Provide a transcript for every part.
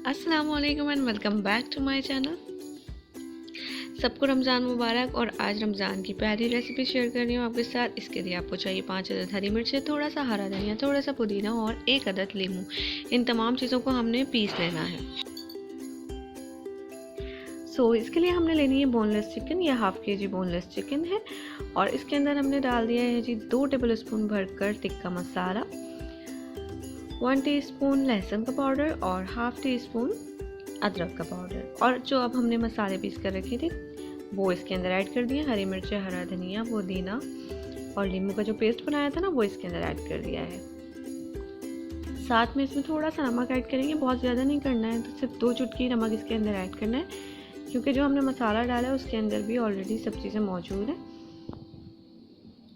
अस्सलाम वालेकुम and welcome back to my channel. सबको रमज़ान मुबारक। और आज रमज़ान की पहली रेसिपी शेयर कर रही हूँ आपके साथ। इसके लिए आपको चाहिए 5 अदद हरी मिर्चें, थोड़ा सा हरा धनिया, थोड़ा सा पुदीना और 1 अदद लीमू। इन तमाम चीज़ों को हमने पीस लेना है। इसके लिए हमने लेनी है बोनलेस चिकन। या हाफ kg बोनलेस चिकन है। और इसके अंदर हमने डाल दिया है जी 2 टेबल स्पून भरकर टिक्का मसाला, 1 टीस्पून लहसुन का पाउडर और हाफ टी स्पून अदरक का पाउडर। और जो अब हमने मसाले पीस कर रखे थे वो इसके अंदर ऐड कर दिए। हरी मिर्चें, हरा धनिया, पुदीना और नींबू का जो पेस्ट बनाया था ना वो इसके अंदर ऐड कर दिया है। साथ में इसमें थोड़ा सा नमक ऐड करेंगे, बहुत ज़्यादा नहीं करना है, तो सिर्फ 2 चुटकी नमक इसके अंदर ऐड करना है, क्योंकि जो हमने मसाला डाला है उसके अंदर भी ऑलरेडी सब चीज़ें मौजूद हैं।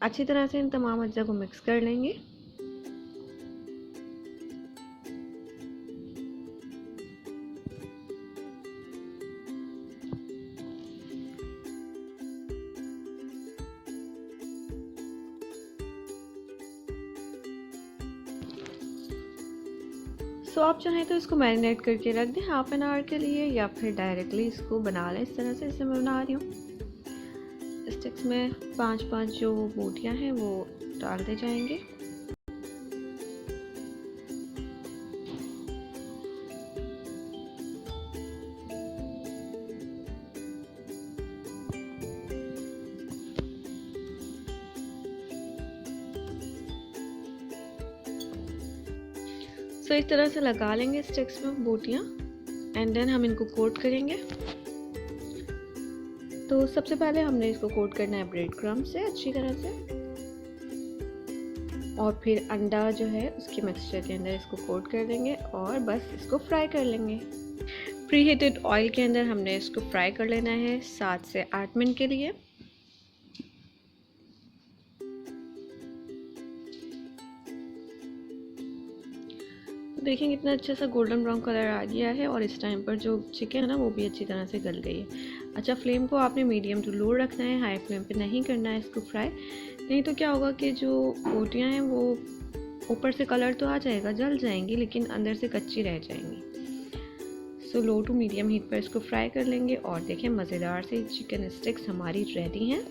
अच्छी तरह से इन तमाम अज्जा को मिक्स कर लेंगे। आप चाहें तो इसको मैरिनेट करके रख दें हाफ एन आवर के लिए, या फिर डायरेक्टली इसको बना लें इस तरह से जैसे मैं बना रही हूँ। स्टिक्स में 5-5 जो बोटियाँ हैं वो डालते जाएंगे। इस तरह से लगा लेंगे स्टिक्स में बोटियाँ एंड देन हम इनको कोट करेंगे। तो सबसे पहले हमने इसको कोट करना है ब्रेड क्रम्ब से अच्छी तरह से, और फिर अंडा जो है उसके मिक्सचर के अंदर इसको कोट कर देंगे और बस इसको फ्राई कर लेंगे। प्री हीटेड ऑयल के अंदर हमने इसको फ्राई कर लेना है 7 से 8 मिनट के लिए। देखें कितना अच्छा सा गोल्डन ब्राउन कलर आ गया है, और इस टाइम पर जो चिकन है ना वो भी अच्छी तरह से गल गई है। अच्छा, फ्लेम को आपने मीडियम टू लो रखना है, हाई फ्लेम पे नहीं करना है इसको फ्राई। नहीं तो क्या होगा कि जो बोटियाँ हैं वो ऊपर से कलर तो आ जाएगा, जल जाएंगी, लेकिन अंदर से कच्ची रह जाएंगी। लो टू मीडियम हीट पर इसको फ्राई कर लेंगे। और देखें मज़ेदार से चिकन स्टिक्स हमारी रेडी हैं।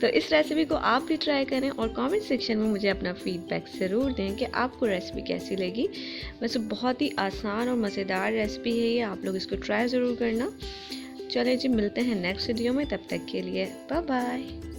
तो इस रेसिपी को आप भी ट्राई करें और कमेंट सेक्शन में मुझे अपना फीडबैक ज़रूर दें कि आपको रेसिपी कैसी लगी। वैसे बहुत ही आसान और मज़ेदार रेसिपी है ये, आप लोग इसको ट्राई ज़रूर करना। चलें जी, मिलते हैं नेक्स्ट वीडियो में, तब तक के लिए बाय बाय।